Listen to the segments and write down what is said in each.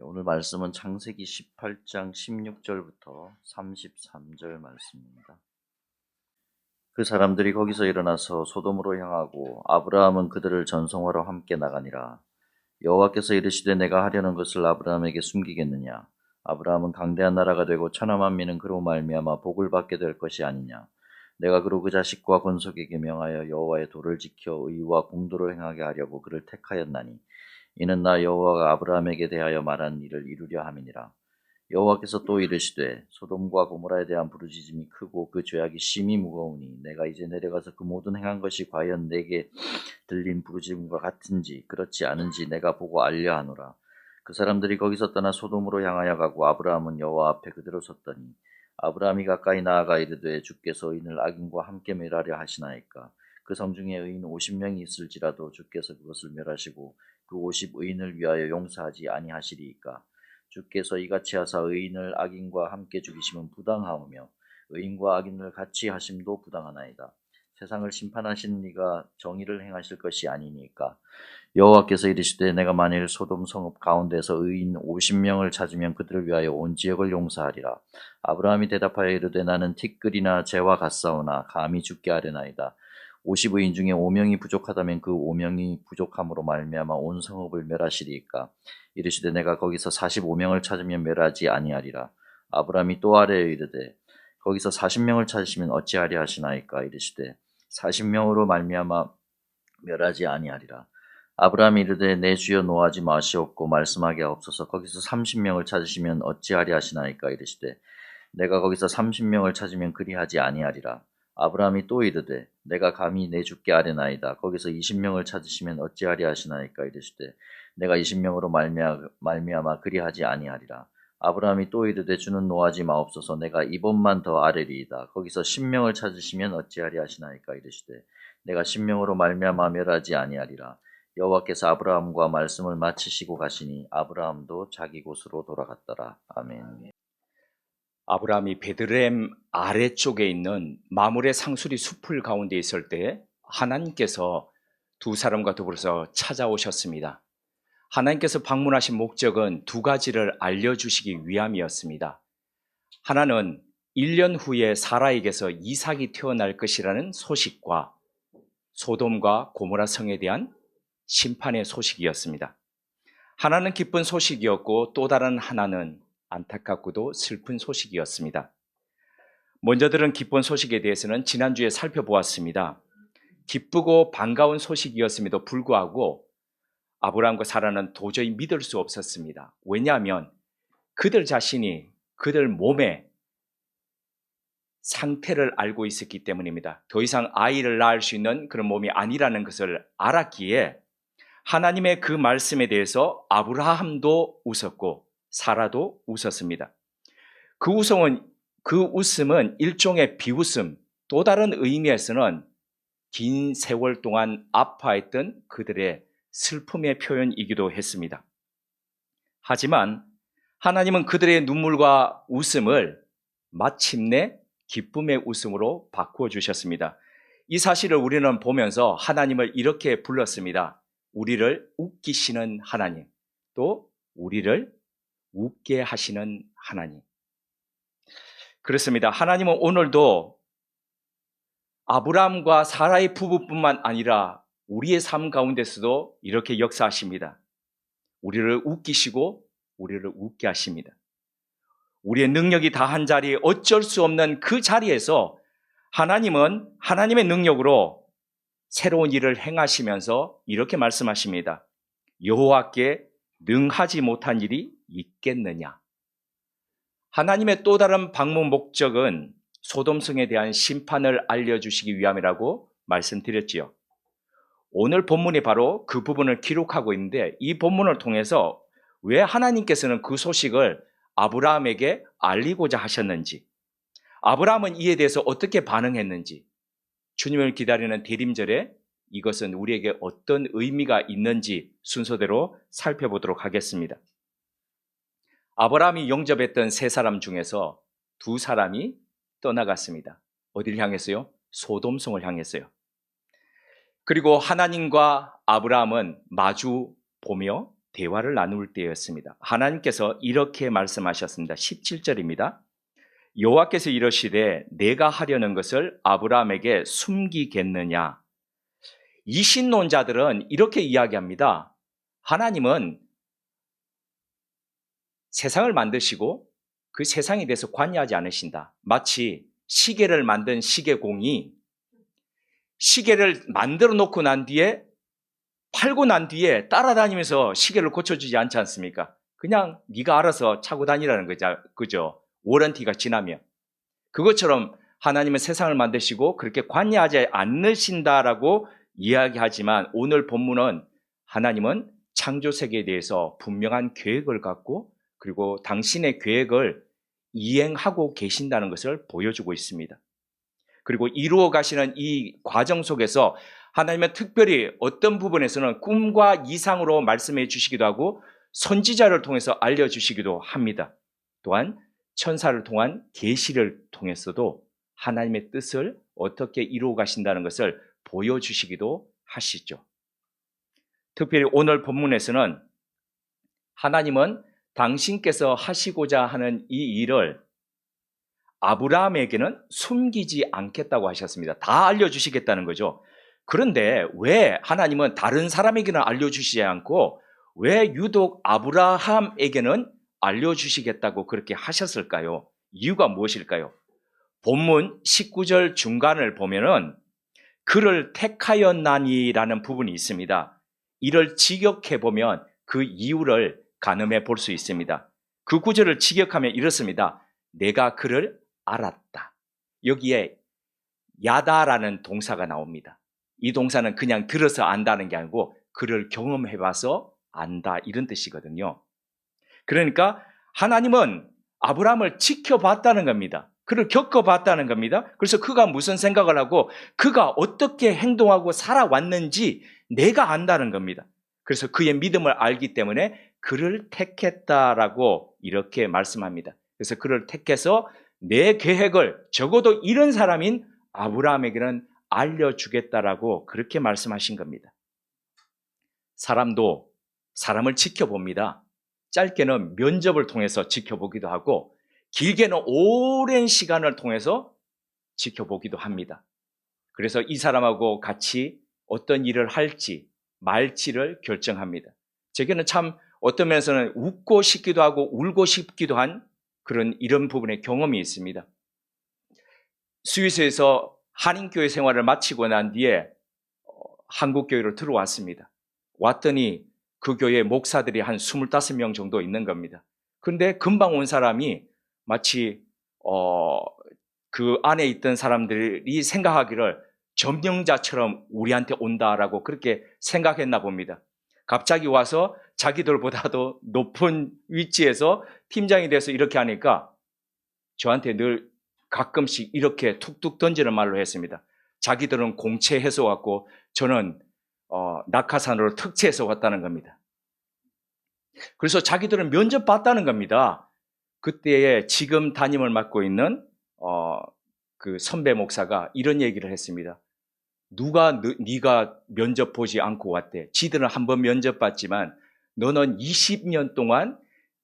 오늘 말씀은 창세기 18장 16절부터 33절 말씀입니다. 그 사람들이 거기서 일어나서 소돔으로 향하고 아브라함은 그들을 전송하러 함께 나가니라. 여호와께서 이르시되 내가 하려는 것을 아브라함에게 숨기겠느냐? 아브라함은 강대한 나라가 되고 천하 만민은 그로 말미암아 복을 받게 될 것이 아니냐? 내가 그로 그 자식과 권속에게 명하여 여호와의 도를 지켜 의와 공도를 행하게 하려고 그를 택하였나니 이는 나 여호와가 아브라함에게 대하여 말한 일을 이루려 함이니라. 여호와께서 또 이르시되 소돔과 고모라에 대한 부르짖음이 크고 그 죄악이 심히 무거우니 내가 이제 내려가서 그 모든 행한 것이 과연 내게 들린 부르짖음과 같은지 그렇지 않은지 내가 보고 알려 하노라. 그 사람들이 거기서 떠나 소돔으로 향하여 가고 아브라함은 여호와 앞에 그대로 섰더니 아브라함이 가까이 나아가 이르되 주께서 의인을 악인과 함께 멸하려 하시나이까. 그 성 중에 의인 50명이 있을지라도 주께서 그것을 멸하시고 그 50 의인을 위하여 용서하지 아니하시리이까. 주께서 이같이 하사 의인을 악인과 함께 죽이심은 부당하오며 의인과 악인을 같이 하심도 부당하나이다. 세상을 심판하신 이가 정의를 행하실 것이 아니니까. 여호와께서 이르시되 내가 만일 소돔 성읍 가운데서 의인 50명을 찾으면 그들을 위하여 온 지역을 용서하리라. 아브라함이 대답하여 이르되 나는 티끌이나 재와 같사오나 감히 죽게 하려나이다. 50의인 중에 5명이 부족하다면 그 5명이 부족함으로 말미암아 온 성읍을 멸하시리이까. 이르시되 내가 거기서 45명을 찾으면 멸하지 아니하리라. 아브라함이 또 아뢰어 이르되 거기서 40명을 찾으시면 어찌하리 하시나이까. 이르시되 40명으로 말미암아 멸하지 아니하리라. 아브라함이 이르되 내 주여 노하지 마시옵고 말씀하게 하옵소서. 거기서 30명을 찾으시면 어찌하리 하시나이까. 이르시되 내가 거기서 30명을 찾으면 그리하지 아니하리라. 아브라함이 또 이르되 내가 감히 내 주께 아뢰나이다. 거기서 20명을 찾으시면 어찌하리 하시나이까. 이르시되 내가 20명으로 말미암아 그리하지 아니하리라. 아브라함이 또 이르되 주는 노하지 마옵소서. 내가 이번만 더 아뢰리이다. 거기서 10명을 찾으시면 어찌하리 하시나이까. 이르시되 내가 10명으로 말미암아 멸하지 아니하리라. 여호와께서 아브라함과 말씀을 마치시고 가시니 아브라함도 자기 곳으로 돌아갔더라. 아멘. 아브라함이 베들레헴 아래쪽에 있는 마므레 상수리 숲을 가운데 있을 때 하나님께서 두 사람과 더불어서 찾아오셨습니다. 하나님께서 방문하신 목적은 두 가지를 알려주시기 위함이었습니다. 하나는 1년 후에 사라에게서 이삭이 태어날 것이라는 소식과 소돔과 고모라 성에 대한 심판의 소식이었습니다. 하나는 기쁜 소식이었고 또 다른 하나는 안타깝고도 슬픈 소식이었습니다. 먼저 들은 기쁜 소식에 대해서는 지난주에 살펴보았습니다. 기쁘고 반가운 소식이었음에도 불구하고 아브라함과 사라는 도저히 믿을 수 없었습니다. 왜냐하면 그들 자신이 그들 몸의 상태를 알고 있었기 때문입니다. 더 이상 아이를 낳을 수 있는 그런 몸이 아니라는 것을 알았기에 하나님의 그 말씀에 대해서 아브라함도 웃었고 사라도 웃었습니다. 그 웃음은 일종의 비웃음, 또 다른 의미에서는 긴 세월 동안 아파했던 그들의 슬픔의 표현이기도 했습니다. 하지만 하나님은 그들의 눈물과 웃음을 마침내 기쁨의 웃음으로 바꾸어 주셨습니다. 이 사실을 우리는 보면서 하나님을 이렇게 불렀습니다. 우리를 웃기시는 하나님, 또 우리를 웃게 하시는 하나님. 그렇습니다. 하나님은 오늘도 아브라함과 사라의 부부뿐만 아니라 우리의 삶 가운데서도 이렇게 역사하십니다. 우리를 웃기시고 우리를 웃게 하십니다. 우리의 능력이 다한 자리에 어쩔 수 없는 그 자리에서 하나님은 하나님의 능력으로 새로운 일을 행하시면서 이렇게 말씀하십니다. 여호와께 능하지 못한 일이 있겠느냐? 하나님의 또 다른 방문 목적은 소돔성에 대한 심판을 알려주시기 위함이라고 말씀드렸지요. 오늘 본문이 바로 그 부분을 기록하고 있는데 이 본문을 통해서 왜 하나님께서는 그 소식을 아브라함에게 알리고자 하셨는지, 아브라함은 이에 대해서 어떻게 반응했는지, 주님을 기다리는 대림절에 이것은 우리에게 어떤 의미가 있는지 순서대로 살펴보도록 하겠습니다. 아브라함이 영접했던 세 사람 중에서 두 사람이 떠나갔습니다. 어디를 향했어요? 소돔성을 향했어요. 그리고 하나님과 아브라함은 마주 보며 대화를 나눌 때였습니다. 하나님께서 이렇게 말씀하셨습니다. 17절입니다. 여호와께서 이러시되 내가 하려는 것을 아브라함에게 숨기겠느냐. 이신론자들은 이렇게 이야기합니다. 하나님은 세상을 만드시고 그 세상에 대해서 관여하지 않으신다. 마치 시계를 만든 시계공이 시계를 만들어 놓고 난 뒤에 팔고 난 뒤에 따라다니면서 시계를 고쳐주지 않지 않습니까? 그냥 네가 알아서 차고 다니라는 거죠. 그죠? 워런티가 지나면. 그것처럼 하나님은 세상을 만드시고 그렇게 관여하지 않으신다라고 이야기하지만 오늘 본문은 하나님은 창조 세계에 대해서 분명한 계획을 갖고 그리고 당신의 계획을 이행하고 계신다는 것을 보여주고 있습니다. 그리고 이루어 가시는 이 과정 속에서 하나님은 특별히 어떤 부분에서는 꿈과 이상으로 말씀해 주시기도 하고 선지자를 통해서 알려주시기도 합니다. 또한 천사를 통한 계시를 통해서도 하나님의 뜻을 어떻게 이루어 가신다는 것을 보여주시기도 하시죠. 특별히 오늘 본문에서는 하나님은 당신께서 하시고자 하는 이 일을 아브라함에게는 숨기지 않겠다고 하셨습니다. 다 알려주시겠다는 거죠. 그런데 왜 하나님은 다른 사람에게는 알려주시지 않고 왜 유독 아브라함에게는 알려주시겠다고 그렇게 하셨을까요? 이유가 무엇일까요? 본문 19절 중간을 보면은 그를 택하였나니라는 부분이 있습니다. 이를 직역해보면 그 이유를 가늠해 볼 수 있습니다. 그 구절을 직역하면 이렇습니다. 내가 그를 알았다. 여기에 야다라는 동사가 나옵니다. 이 동사는 그냥 들어서 안다는 게 아니고 그를 경험해봐서 안다 이런 뜻이거든요. 그러니까 하나님은 아브라함을 지켜봤다는 겁니다. 그를 겪어봤다는 겁니다. 그래서 그가 무슨 생각을 하고 그가 어떻게 행동하고 살아왔는지 내가 안다는 겁니다. 그래서 그의 믿음을 알기 때문에 그를 택했다라고 이렇게 말씀합니다. 그래서 그를 택해서 내 계획을 적어도 이런 사람인 아브라함에게는 알려주겠다라고 그렇게 말씀하신 겁니다. 사람도 사람을 지켜봅니다. 짧게는 면접을 통해서 지켜보기도 하고 길게는 오랜 시간을 통해서 지켜보기도 합니다. 그래서 이 사람하고 같이 어떤 일을 할지 말지를 결정합니다. 제게는 참 어떤 면에서는 웃고 싶기도 하고 울고 싶기도 한 이런 부분의 경험이 있습니다. 스위스에서 한인교회 생활을 마치고 난 뒤에 한국교회로 들어왔습니다. 왔더니 그 교회 목사들이 한 25명 정도 있는 겁니다. 그런데 금방 온 사람이 마치 그 안에 있던 사람들이 생각하기를 점령자처럼 우리한테 온다라고 그렇게 생각했나 봅니다. 갑자기 와서 자기들보다도 높은 위치에서 팀장이 돼서 이렇게 하니까 저한테 늘 가끔씩 이렇게 툭툭 던지는 말로 했습니다. 자기들은 공채해서 왔고 저는 낙하산으로 특채해서 왔다는 겁니다. 그래서 자기들은 면접 봤다는 겁니다. 그때에 지금 담임을 맡고 있는 그 선배 목사가 이런 얘기를 했습니다. 누가 네가 면접 보지 않고 왔대. 지들은 한 번 면접 봤지만 너는 20년 동안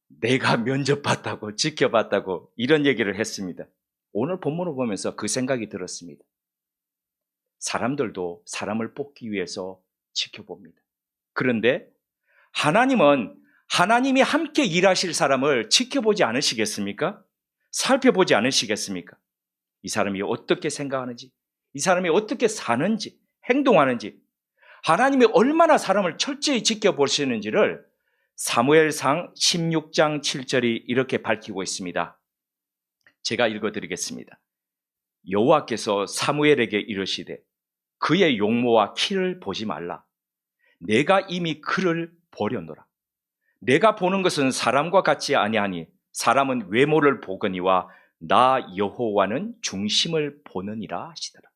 내가 면접 봤다고 지켜봤다고 이런 얘기를 했습니다. 오늘 본문을 보면서 그 생각이 들었습니다. 사람들도 사람을 뽑기 위해서 지켜봅니다. 그런데 하나님은 하나님이 함께 일하실 사람을 지켜보지 않으시겠습니까? 살펴보지 않으시겠습니까? 이 사람이 어떻게 생각하는지, 이 사람이 어떻게 사는지, 행동하는지, 하나님이 얼마나 사람을 철저히 지켜보시는지를 사무엘상 16장 7절이 이렇게 밝히고 있습니다. 제가 읽어드리겠습니다. 여호와께서 사무엘에게 이르시되 그의 용모와 키를 보지 말라. 내가 이미 그를 보려노라. 내가 보는 것은 사람과 같지 아니하니 사람은 외모를 보거니와 나 여호와는 중심을 보느니라 하시더라.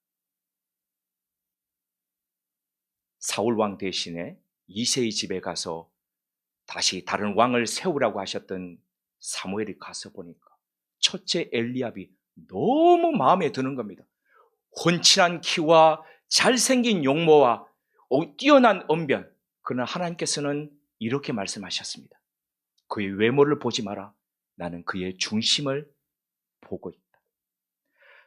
사울 왕 대신에 이새의 집에 가서 다시 다른 왕을 세우라고 하셨던 사무엘이 가서 보니까 첫째 엘리압이 너무 마음에 드는 겁니다. 훤칠한 키와 잘생긴 용모와 뛰어난 언변. 그러나 하나님께서는 이렇게 말씀하셨습니다. 그의 외모를 보지 마라. 나는 그의 중심을 보고 있다.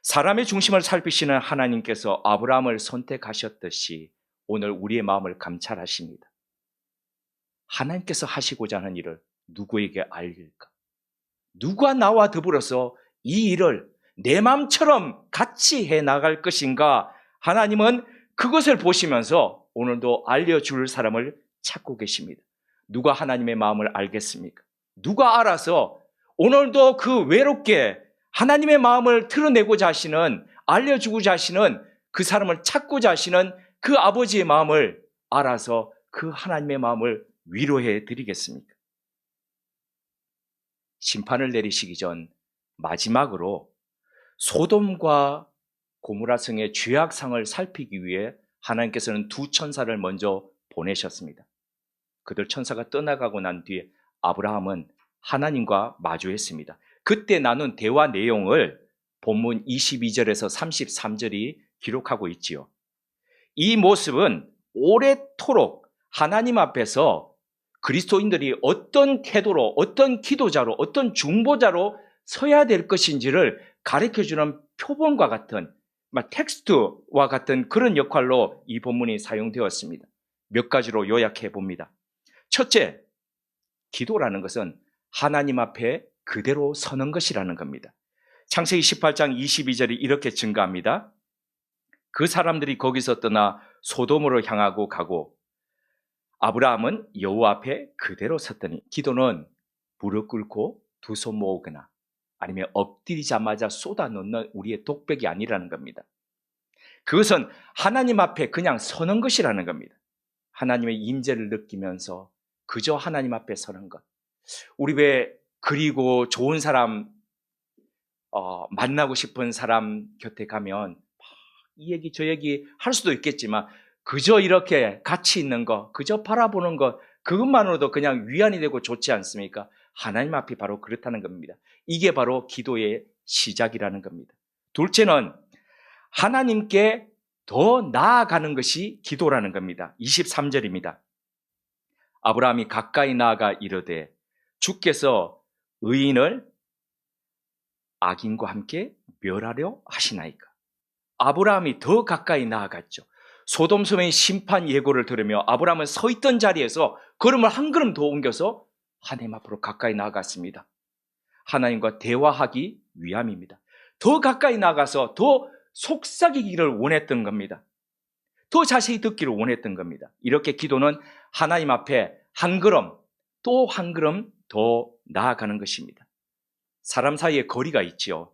사람의 중심을 살피시는 하나님께서 아브라함을 선택하셨듯이 오늘 우리의 마음을 감찰하십니다. 하나님께서 하시고자 하는 일을 누구에게 알릴까? 누가 나와 더불어서 이 일을 내 마음처럼 같이 해 나갈 것인가? 하나님은 그것을 보시면서 오늘도 알려줄 사람을 찾고 계십니다. 누가 하나님의 마음을 알겠습니까? 누가 알아서 오늘도 그 외롭게 하나님의 마음을 드러내고자 하시는, 알려주고자 하시는 그 사람을 찾고자 하시는 그 아버지의 마음을 알아서 그 하나님의 마음을 위로해 드리겠습니까? 심판을 내리시기 전 마지막으로 소돔과 고모라 성의 죄악상을 살피기 위해 하나님께서는 두 천사를 먼저 보내셨습니다. 그들 천사가 떠나가고 난 뒤에 아브라함은 하나님과 마주했습니다. 그때 나눈 대화 내용을 본문 22절에서 33절이 기록하고 있지요. 이 모습은 오래도록 하나님 앞에서 그리스도인들이 어떤 태도로, 어떤 기도자로, 어떤 중보자로 서야 될 것인지를 가르쳐주는 표본과 같은, 텍스트와 같은 그런 역할로 이 본문이 사용되었습니다. 몇 가지로 요약해 봅니다. 첫째, 기도라는 것은 하나님 앞에 그대로 서는 것이라는 겁니다. 창세기 18장 22절이 이렇게 증가합니다. 그 사람들이 거기서 떠나 소돔으로 향하고 가고 아브라함은 여호와 앞에 그대로 섰더니, 기도는 무릎 꿇고 두 손 모으거나 아니면 엎드리자마자 쏟아놓는 우리의 독백이 아니라는 겁니다. 그것은 하나님 앞에 그냥 서는 것이라는 겁니다. 하나님의 임재를 느끼면서 그저 하나님 앞에 서는 것. 우리 왜 그리고 좋은 사람, 만나고 싶은 사람 곁에 가면 이 얘기 저 얘기 할 수도 있겠지만 그저 이렇게 같이 있는 것, 그저 바라보는 것, 그것만으로도 그냥 위안이 되고 좋지 않습니까? 하나님 앞이 바로 그렇다는 겁니다. 이게 바로 기도의 시작이라는 겁니다. 둘째는 하나님께 더 나아가는 것이 기도라는 겁니다. 23절입니다. 아브라함이 가까이 나아가 이르되 주께서 의인을 악인과 함께 멸하려 하시나이까. 아브라함이 더 가까이 나아갔죠. 소돔섬의 심판 예고를 들으며 아브라함은 서 있던 자리에서 걸음을 한 걸음 더 옮겨서 하나님 앞으로 가까이 나아갔습니다. 하나님과 대화하기 위함입니다. 더 가까이 나가서 더 속삭이기를 원했던 겁니다. 더 자세히 듣기를 원했던 겁니다. 이렇게 기도는 하나님 앞에 한 걸음 또 한 걸음 더 나아가는 것입니다. 사람 사이에 거리가 있지요.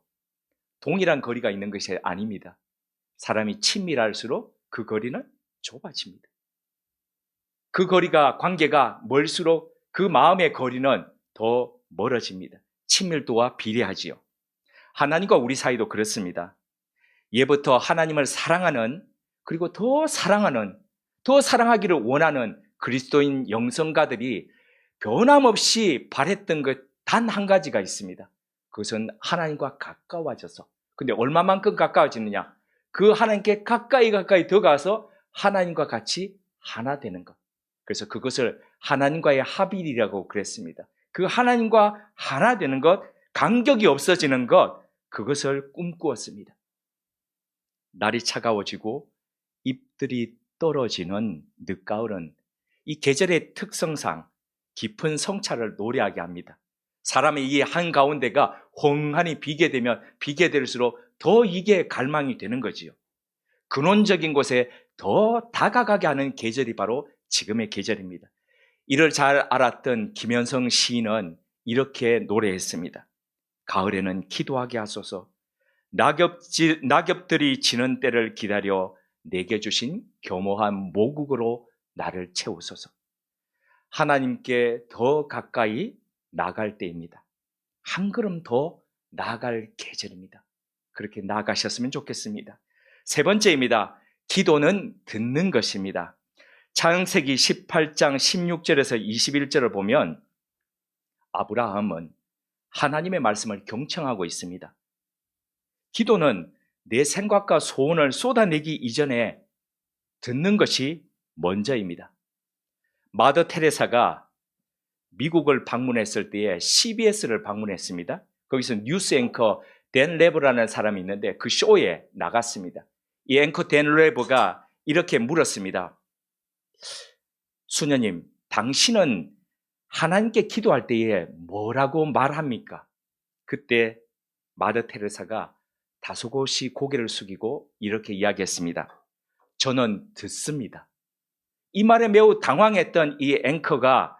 동일한 거리가 있는 것이 아닙니다. 사람이 친밀할수록 그 거리는 좁아집니다. 그 거리가, 관계가 멀수록 그 마음의 거리는 더 멀어집니다. 친밀도와 비례하지요. 하나님과 우리 사이도 그렇습니다. 예부터 하나님을 사랑하는, 그리고 더 사랑하는, 더 사랑하기를 원하는 그리스도인 영성가들이 변함없이 바랬던 것 단 한 가지가 있습니다. 그것은 하나님과 가까워져서. 근데 얼마만큼 가까워지느냐? 그 하나님께 가까이 더 가서 하나님과 같이 하나 되는 것. 그래서 그것을 하나님과의 합일이라고 그랬습니다. 그 하나님과 하나 되는 것, 간격이 없어지는 것, 그것을 꿈꾸었습니다. 날이 차가워지고 잎들이 떨어지는 늦가을은 이 계절의 특성상 깊은 성찰을 노래하게 합니다. 사람의 이 한가운데가 헝하니 비게 되면 비게 될수록 더 이게 갈망이 되는 거지요. 근원적인 곳에 더 다가가게 하는 계절이 바로 지금의 계절입니다. 이를 잘 알았던 김현성 시인은 이렇게 노래했습니다. 가을에는 기도하게 하소서. 낙엽들이 지는 때를 기다려 내게 주신 겸허한 모국으로 나를 채우소서. 하나님께 더 가까이 나갈 때입니다. 한 걸음 더 나아갈 계절입니다. 그렇게 나아가셨으면 좋겠습니다. 세 번째입니다. 기도는 듣는 것입니다. 창세기 18장 16절에서 21절을 보면 아브라함은 하나님의 말씀을 경청하고 있습니다. 기도는 내 생각과 소원을 쏟아내기 이전에 듣는 것이 먼저입니다. 마더 테레사가 미국을 방문했을 때에 CBS를 방문했습니다. 거기서 뉴스 앵커 댄 레버라는 사람이 있는데 그 쇼에 나갔습니다. 이 앵커 댄 레버가 이렇게 물었습니다. 수녀님, 당신은 하나님께 기도할 때에 뭐라고 말합니까? 그때 마더 테레사가 다소곳이 고개를 숙이고 이렇게 이야기했습니다. 저는 듣습니다. 이 말에 매우 당황했던 이 앵커가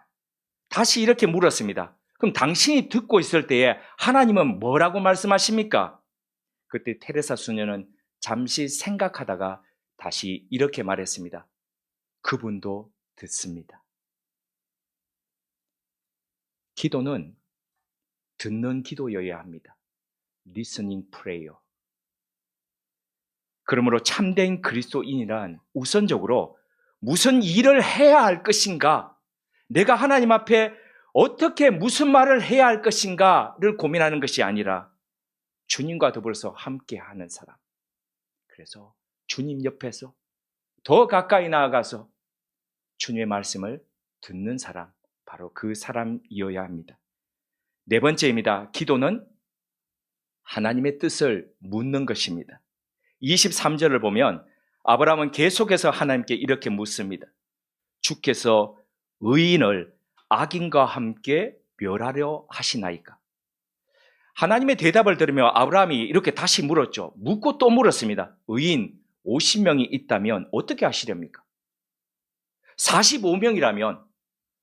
다시 이렇게 물었습니다. 그럼 당신이 듣고 있을 때에 하나님은 뭐라고 말씀하십니까? 그때 테레사 수녀는 잠시 생각하다가 다시 이렇게 말했습니다. 그분도 듣습니다. 기도는 듣는 기도여야 합니다. Listening prayer. 그러므로 참된 그리스도인이란 우선적으로 무슨 일을 해야 할 것인가, 내가 하나님 앞에 어떻게 무슨 말을 해야 할 것인가를 고민하는 것이 아니라 주님과 더불어서 함께하는 사람. 그래서 주님 옆에서 더 가까이 나아가서 주님의 말씀을 듣는 사람, 바로 그 사람이어야 합니다. 네 번째입니다. 기도는 하나님의 뜻을 묻는 것입니다. 23절을 보면 아브라함은 계속해서 하나님께 이렇게 묻습니다. 주께서 의인을 악인과 함께 멸하려 하시나이까? 하나님의 대답을 들으며 아브라함이 이렇게 다시 물었죠. 묻고 또 물었습니다. 의인 50명이 있다면 어떻게 하시렵니까? 45명이라면,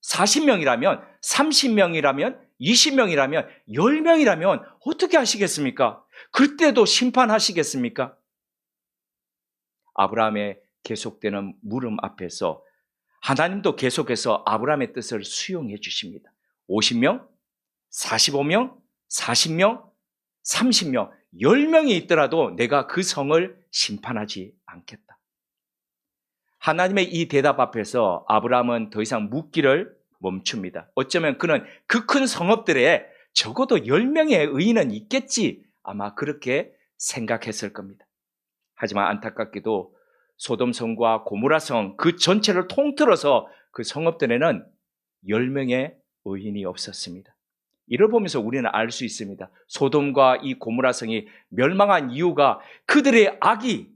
40명이라면, 30명이라면, 20명이라면, 10명이라면 어떻게 하시겠습니까? 그때도 심판하시겠습니까? 아브라함의 계속되는 물음 앞에서 하나님도 계속해서 아브라함의 뜻을 수용해 주십니다. 50명, 45명, 40명, 30명, 10명이 있더라도 내가 그 성을 심판하지 않겠다. 하나님의 이 대답 앞에서 아브라함은 더 이상 묻기를 멈춥니다. 어쩌면 그는 그 큰 성읍들에 적어도 10명의 의인은 있겠지, 아마 그렇게 생각했을 겁니다. 하지만 안타깝게도 소돔성과 고모라성 그 전체를 통틀어서 그 성읍들에는 10명의 의인이 없었습니다. 이를 보면서 우리는 알 수 있습니다. 소돔과 이 고모라성이 멸망한 이유가 그들의 악이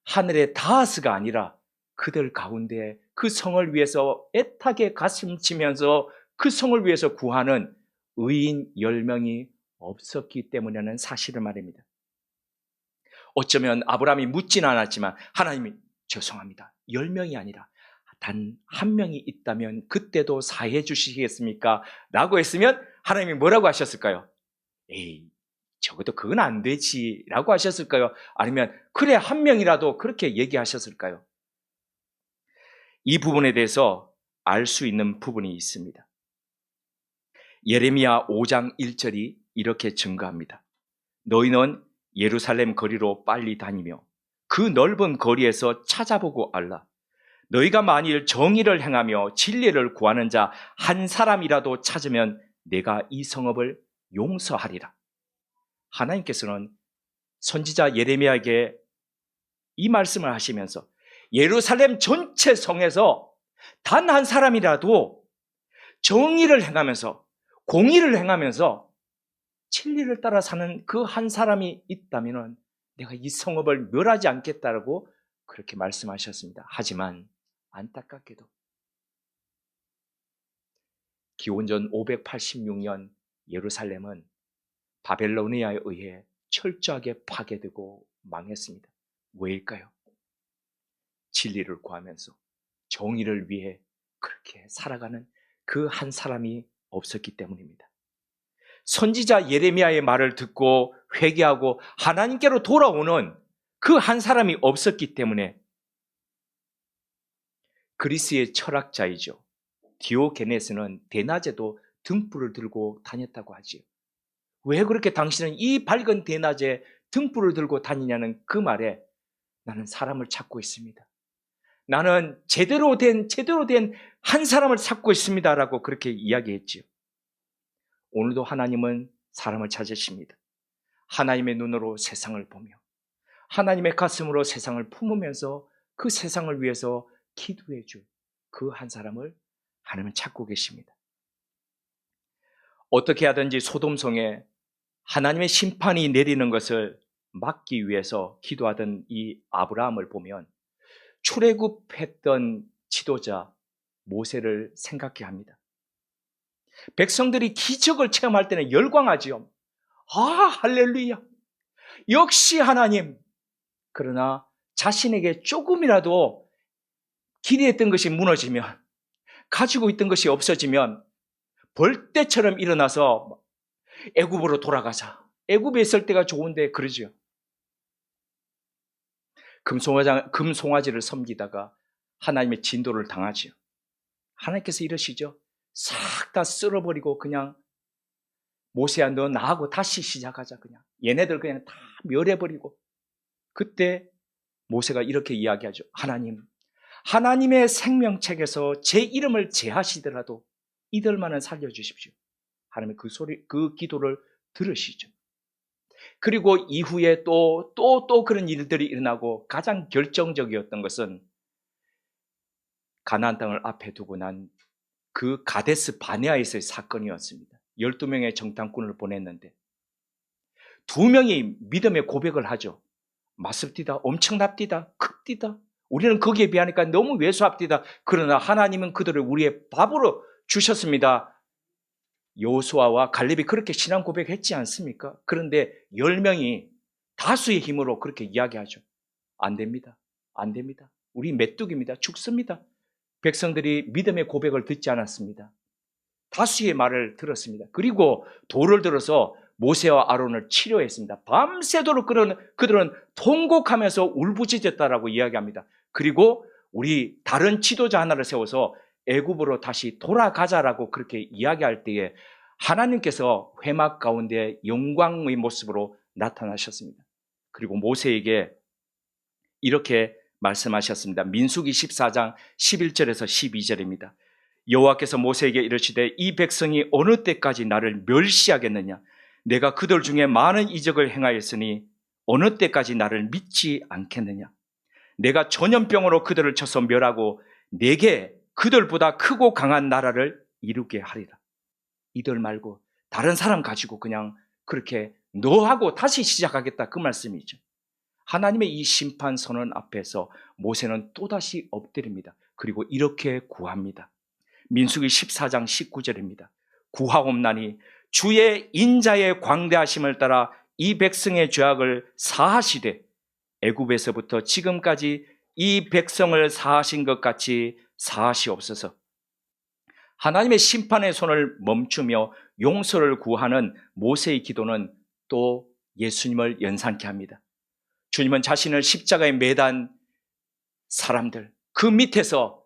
하늘에 닿아서가 아니라 그들 가운데 그 성을 위해서 애타게 가슴치면서 그 성을 위해서 구하는 의인 10명이 없었기 때문이라는 사실을 말입니다. 어쩌면 아브라함이 묻지는 않았지만 하나님이 죄송합니다. 10명이 아니라 단 1명이 있다면 그때도 사해 주시겠습니까? 라고 했으면 하나님이 뭐라고 하셨을까요? 에이, 적어도 그건 안 되지 라고 하셨을까요? 아니면 그래 1명이라도 그렇게 얘기하셨을까요? 이 부분에 대해서 알 수 있는 부분이 있습니다. 예레미야 5장 1절이 이렇게 증거합니다. 너희는 예루살렘 거리로 빨리 다니며 그 넓은 거리에서 찾아보고 알라. 너희가 만일 정의를 행하며 진리를 구하는 자 한 사람이라도 찾으면 내가 이 성읍을 용서하리라. 하나님께서는 선지자 예레미야에게 이 말씀을 하시면서 예루살렘 전체 성에서 단 한 사람이라도 정의를 행하면서 공의를 행하면서 진리를 따라 사는 그 한 사람이 있다면 내가 이 성읍을 멸하지 않겠다라고 그렇게 말씀하셨습니다. 하지만 안타깝게도 기원전 586년 예루살렘은 바벨로니아에 의해 철저하게 파괴되고 망했습니다. 왜일까요? 진리를 구하면서 정의를 위해 그렇게 살아가는 그 한 사람이 없었기 때문입니다. 선지자 예레미야의 말을 듣고 회개하고 하나님께로 돌아오는 그 한 사람이 없었기 때문에 그리스의 철학자이죠. 디오게네스는 대낮에도 등불을 들고 다녔다고 하지요. 왜 그렇게 당신은 이 밝은 대낮에 등불을 들고 다니냐는 그 말에 나는 사람을 찾고 있습니다. 나는 제대로 된 한 사람을 찾고 있습니다라고 그렇게 이야기했지요. 오늘도 하나님은 사람을 찾으십니다. 하나님의 눈으로 세상을 보며 하나님의 가슴으로 세상을 품으면서 그 세상을 위해서 기도해 줄 그 한 사람을 하나님은 찾고 계십니다. 어떻게 하든지 소돔성에 하나님의 심판이 내리는 것을 막기 위해서 기도하던 이 아브라함을 보면 출애굽했던 지도자 모세를 생각해 합니다. 백성들이 기적을 체험할 때는 열광하지요. 아, 할렐루야. 역시 하나님. 그러나 자신에게 조금이라도 기대했던 것이 무너지면, 가지고 있던 것이 없어지면 벌떼처럼 일어나서 애굽으로 돌아가자. 애굽에 있을 때가 좋은데 그러죠. 금송아지를 섬기다가 하나님의 진도를 당하죠. 하나님께서 이러시죠. 싹 다 쓸어버리고 그냥 모세야 너 나하고 다시 시작하자. 그냥 얘네들 그냥 다 멸해버리고. 그때 모세가 이렇게 이야기하죠. 하나님의 생명책에서 제 이름을 제하시더라도 이들만은 살려주십시오. 하나님의 그 기도를 들으시죠. 그리고 이후에 또 그런 일들이 일어나고 가장 결정적이었던 것은 가나안 땅을 앞에 두고 난 그 가데스 바네아에서의 사건이었습니다. 12명의 정탐꾼을 보냈는데 2명이 믿음의 고백을 하죠. 맞습디다. 엄청납디다. 큽디다. 우리는 거기에 비하니까 너무 왜소합디다. 그러나 하나님은 그들을 우리의 밥으로 주셨습니다. 여호수아와 갈렙이 그렇게 신앙 고백했지 않습니까? 그런데 10명이 다수의 힘으로 그렇게 이야기하죠. 안 됩니다. 안 됩니다. 우리 메뚜기입니다. 죽습니다. 백성들이 믿음의 고백을 듣지 않았습니다. 다수의 말을 들었습니다. 그리고 돌을 들어서 모세와 아론을 치료했습니다. 밤새도록 그들은 통곡하면서 울부짖었다라고 이야기합니다. 그리고 우리 다른 지도자 하나를 세워서 애굽으로 다시 돌아가자라고 그렇게 이야기할 때에 하나님께서 회막 가운데 영광의 모습으로 나타나셨습니다. 그리고 모세에게 이렇게 말씀하셨습니다. 민수기 14장 11절에서 12절입니다. 여호와께서 모세에게 이르시되 이 백성이 어느 때까지 나를 멸시하겠느냐? 내가 그들 중에 많은 이적을 행하였으니 어느 때까지 나를 믿지 않겠느냐? 내가 전염병으로 그들을 쳐서 멸하고 내게 그들보다 크고 강한 나라를 이루게 하리라. 이들 말고 다른 사람 가지고 그냥 그렇게 너하고 다시 시작하겠다 그 말씀이죠. 하나님의 이 심판 선언 앞에서 모세는 또다시 엎드립니다. 그리고 이렇게 구합니다. 민수기 14장 19절입니다. 구하옵나니 주의 인자의 광대하심을 따라 이 백성의 죄악을 사하시되 애굽에서부터 지금까지 이 백성을 사하신 것 같이 사하시옵소서. 하나님의 심판의 손을 멈추며 용서를 구하는 모세의 기도는 또 예수님을 연상케 합니다. 주님은 자신을 십자가에 매단 사람들 그 밑에서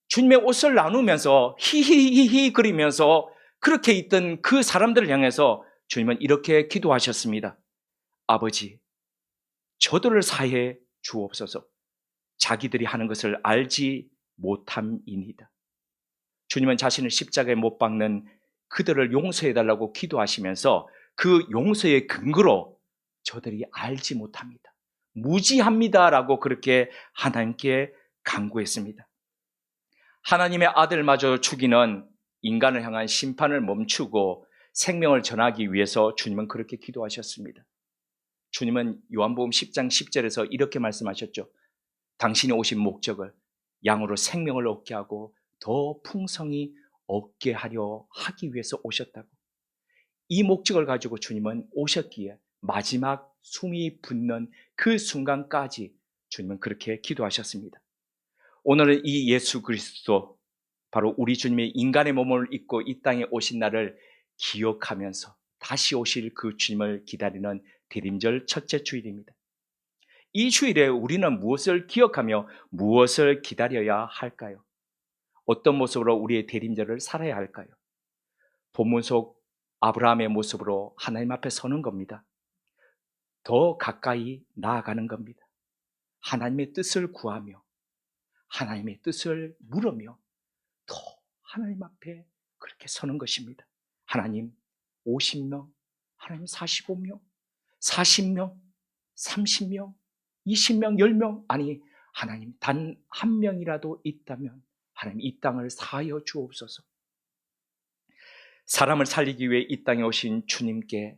주님의 옷을 나누면서 히히히히 그리면서 그렇게 있던 그 사람들을 향해서 주님은 이렇게 기도하셨습니다. 아버지, 저들을 사해 주옵소서. 자기들이 하는 것을 알지 못함이니이다. 주님은 자신을 십자가에 못 박는 그들을 용서해달라고 기도하시면서 그 용서의 근거로 저들이 알지 못합니다. 무지합니다라고 그렇게 하나님께 간구했습니다. 하나님의 아들마저 죽이는 인간을 향한 심판을 멈추고 생명을 전하기 위해서 주님은 그렇게 기도하셨습니다. 주님은 요한복음 10장 10절에서 이렇게 말씀하셨죠. 당신이 오신 목적을 양으로 생명을 얻게 하고 더 풍성히 얻게 하려 하기 위해서 오셨다고. 이 목적을 가지고 주님은 오셨기에 마지막 숨이 붙는 그 순간까지 주님은 그렇게 기도하셨습니다. 오늘은 이 예수 그리스도, 바로 우리 주님의 인간의 몸을 입고 이 땅에 오신 날을 기억하면서 다시 오실 그 주님을 기다리는 대림절 첫째 주일입니다. 이 주일에 우리는 무엇을 기억하며 무엇을 기다려야 할까요? 어떤 모습으로 우리의 대림절을 살아야 할까요? 본문 속 아브라함의 모습으로 하나님 앞에 서는 겁니다. 더 가까이 나아가는 겁니다. 하나님의 뜻을 구하며 하나님의 뜻을 물으며 더 하나님 앞에 그렇게 서는 것입니다. 하나님 50명, 하나님 45명, 40명, 30명, 20명, 10명, 아니 하나님 단 한 명이라도 있다면 하나님 이 땅을 사하여 주옵소서. 사람을 살리기 위해 이 땅에 오신 주님께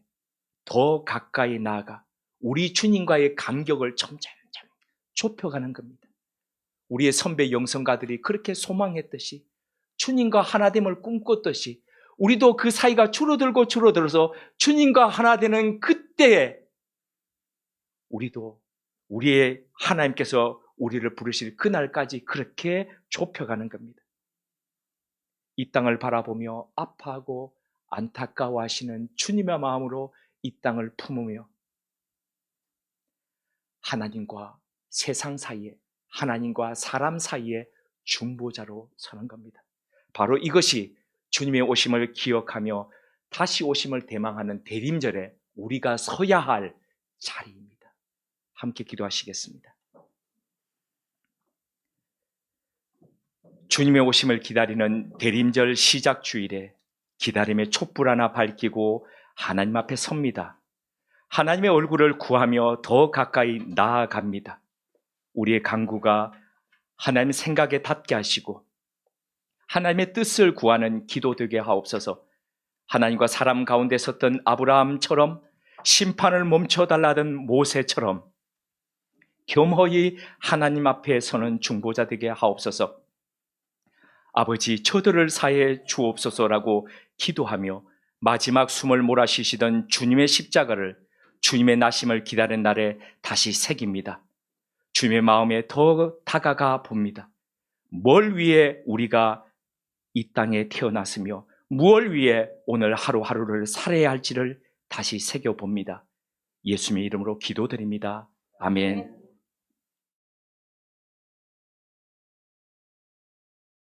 더 가까이 나아가 우리 주님과의 간격을 점점 좁혀가는 겁니다. 우리의 선배 영성가들이 그렇게 소망했듯이 주님과 하나됨을 꿈꿨듯이 우리도 그 사이가 줄어들어서 주님과 하나 되는 그때에 우리도 우리의 하나님께서 우리를 부르실 그날까지 그렇게 좁혀가는 겁니다. 이 땅을 바라보며 아파하고 안타까워하시는 주님의 마음으로 이 땅을 품으며 하나님과 세상 사이에, 하나님과 사람 사이에 중보자로 서는 겁니다. 바로 이것이 주님의 오심을 기억하며 다시 오심을 대망하는 대림절에 우리가 서야 할 자리입니다. 함께 기도하시겠습니다. 주님의 오심을 기다리는 대림절 시작 주일에 기다림의 촛불 하나 밝히고 하나님 앞에 섭니다. 하나님의 얼굴을 구하며 더 가까이 나아갑니다. 우리의 간구가 하나님 생각에 닿게 하시고 하나님의 뜻을 구하는 기도 되게 하옵소서. 하나님과 사람 가운데 섰던 아브라함처럼 심판을 멈춰달라던 모세처럼 겸허히 하나님 앞에 서는 중보자 되게 하옵소서. 아버지, 저들을 사해 주옵소서라고 기도하며 마지막 숨을 몰아쉬시던 주님의 십자가를 주님의 나심을 기다린 날에 다시 새깁니다. 주님의 마음에 더 다가가 봅니다. 뭘 위해 우리가 이 땅에 태어났으며 무엇을 위해 오늘 하루하루를 살아야 할지를 다시 새겨봅니다. 예수님의 이름으로 기도드립니다. 아멘.